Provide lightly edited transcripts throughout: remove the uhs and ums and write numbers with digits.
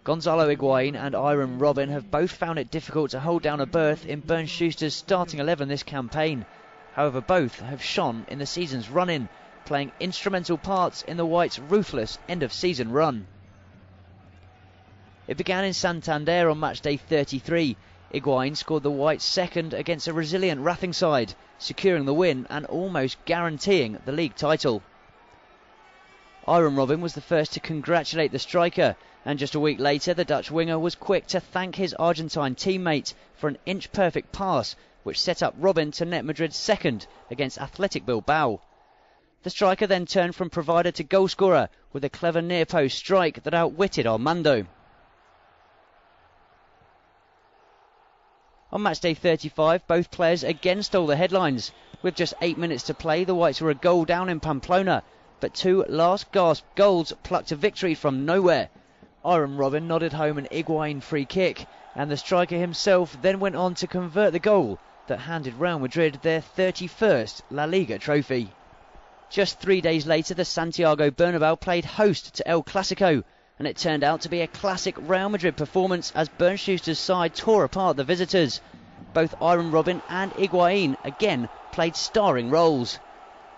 Gonzalo Higuain and Iron Robin have both found it difficult to hold down a berth in Bernd Schuster's starting 11 this campaign. However, both have shone in the season's run-in, playing instrumental parts in the Whites' ruthless end-of-season run. It began in Santander on match day 33. Higuain scored the Whites' second against a resilient Racing side, securing the win and almost guaranteeing the league title. Iron Robin was the first to congratulate the striker, and just a week later the Dutch winger was quick to thank his Argentine teammate for an inch-perfect pass which set up Robin to net Madrid's second against Athletic Bilbao. The striker then turned from provider to goalscorer with a clever near-post strike that outwitted Armando. On match day 35, both players again stole the headlines. With just 8 minutes to play, the Whites were a goal down in Pamplona, but two last-gasp goals plucked a victory from nowhere. Iron Robin nodded home an Higuain free kick, and the striker himself then went on to convert the goal that handed Real Madrid their 31st La Liga trophy. Just 3 days later, the Santiago Bernabeu played host to El Clasico, and it turned out to be a classic Real Madrid performance as Bernd Schuster's side tore apart the visitors. Both Iron Robin and Higuain again played starring roles.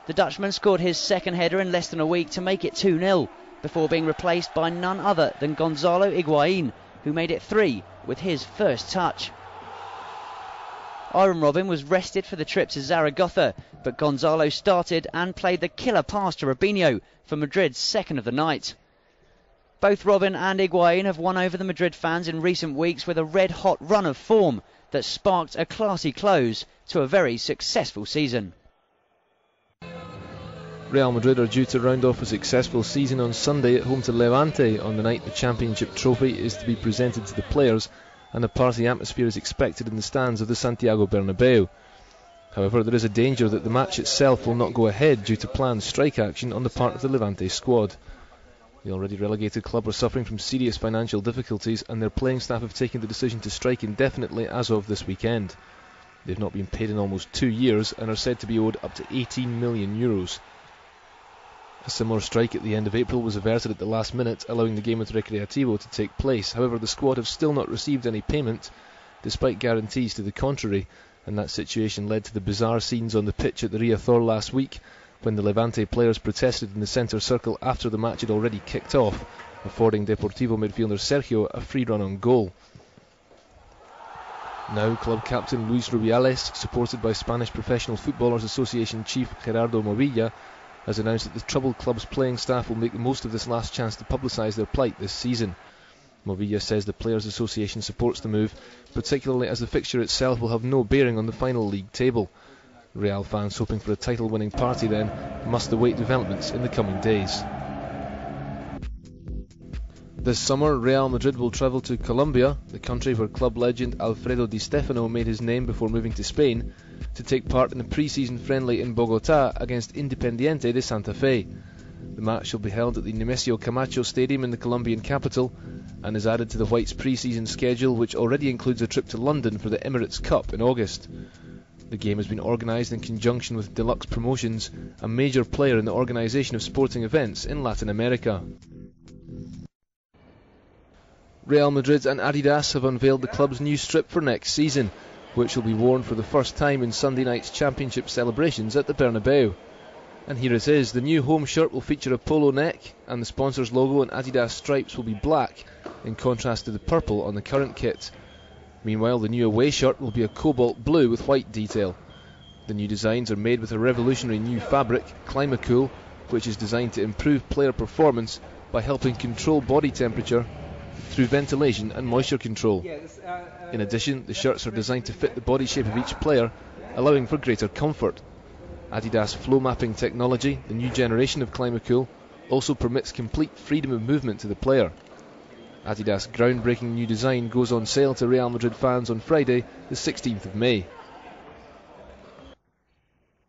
The Dutchman scored his second header in less than a week to make it 2-0, before being replaced by none other than Gonzalo Higuain, who made it 3 with his first touch. Iron Robin was rested for the trip to Zaragoza, but Gonzalo started and played the killer pass to Robinho for Madrid's second of the night. Both Robin and Higuain have won over the Madrid fans in recent weeks with a red-hot run of form that sparked a classy close to a very successful season. Real Madrid are due to round off a successful season on Sunday at home to Levante on the night the championship trophy is to be presented to the players, and a party atmosphere is expected in the stands of the Santiago Bernabeu. However, there is a danger that the match itself will not go ahead due to planned strike action on the part of the Levante squad. The already relegated club are suffering from serious financial difficulties, and their playing staff have taken the decision to strike indefinitely as of this weekend. They've not been paid in almost 2 years and are said to be owed up to 18 million euros. A similar strike at the end of April was averted at the last minute, allowing the game with Recreativo to take place. However, the squad have still not received any payment, despite guarantees to the contrary, and that situation led to the bizarre scenes on the pitch at the Riazor last week, when the Levante players protested in the centre circle after the match had already kicked off, affording Deportivo midfielder Sergio a free run on goal. Now, club captain Luis Rubiales, supported by Spanish Professional Footballers Association chief Gerardo Movilla, has announced that the troubled club's playing staff will make the most of this last chance to publicise their plight this season. Movilla says the Players Association supports the move, particularly as the fixture itself will have no bearing on the final league table. Real fans hoping for a title-winning party then must await developments in the coming days. This summer, Real Madrid will travel to Colombia, the country where club legend Alfredo Di Stefano made his name before moving to Spain, to take part in a pre-season friendly in Bogotá against Independiente de Santa Fe. The match shall be held at the Nemesio Camacho Stadium in the Colombian capital and is added to the Whites' pre-season schedule, which already includes a trip to London for the Emirates Cup in August. The game has been organised in conjunction with Deluxe Promotions, a major player in the organisation of sporting events in Latin America. Real Madrid and Adidas have unveiled the club's new strip for next season, which will be worn for the first time in Sunday night's championship celebrations at the Bernabeu. And here it is. The new home shirt will feature a polo neck, and the sponsor's logo and Adidas stripes will be black, in contrast to the purple on the current kit. Meanwhile, the new away shirt will be a cobalt blue with white detail. The new designs are made with a revolutionary new fabric, Climacool, which is designed to improve player performance by helping control body temperature through ventilation and moisture control. In addition, the shirts are designed to fit the body shape of each player, allowing for greater comfort. Adidas flow mapping technology, the new generation of Climacool, also permits complete freedom of movement to the player. Adidas' groundbreaking new design goes on sale to Real Madrid fans on Friday, the 16th of May.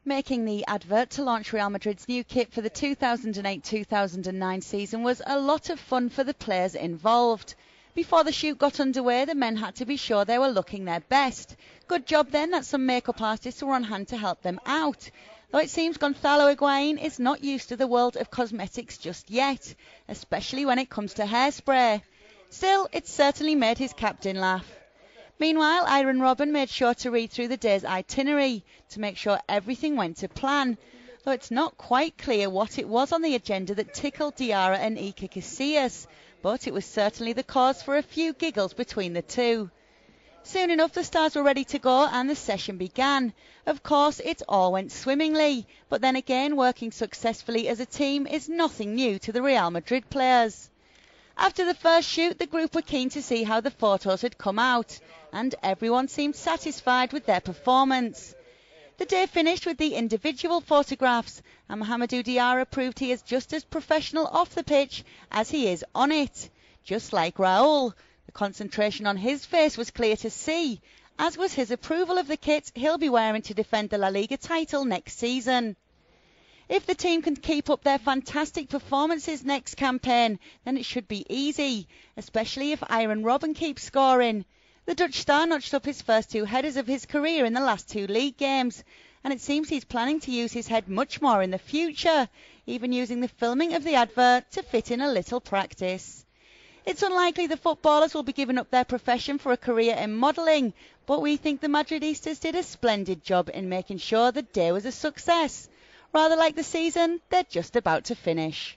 Making the advert to launch Real Madrid's new kit for the 2008-2009 season was a lot of fun for the players involved. Before the shoot got underway, the men had to be sure they were looking their best. Good job then that some makeup artists were on hand to help them out. though it seems Gonzalo Higuain is not used to the world of cosmetics just yet, especially when it comes to hairspray. Still, it certainly made his captain laugh. Meanwhile, Iron Robin made sure to read through the day's itinerary to make sure everything went to plan, though it's not quite clear what it was on the agenda that tickled Diarra and Iker Casillas, but it was certainly the cause for a few giggles between the two. Soon enough the stars were ready to go and the session began. Of course it all went swimmingly, but then again working successfully as a team is nothing new to the Real Madrid players. After the first shoot, the group were keen to see how the photos had come out, and everyone seemed satisfied with their performance. The day finished with the individual photographs, and Mohamedou Diarra proved he is just as professional off the pitch as he is on it. Just like Raul, the concentration on his face was clear to see, as was his approval of the kit he'll be wearing to defend the La Liga title next season. If the team can keep up their fantastic performances next campaign, then it should be easy, especially if Iron Robin keeps scoring. The Dutch star notched up his first 2 headers of his career in the last 2 league games, and it seems he's planning to use his head much more in the future, even using the filming of the advert to fit in a little practice. It's unlikely the footballers will be giving up their profession for a career in modelling, but we think the Madridistas did a splendid job in making sure the day was a success. Rather like the season they're just about to finish.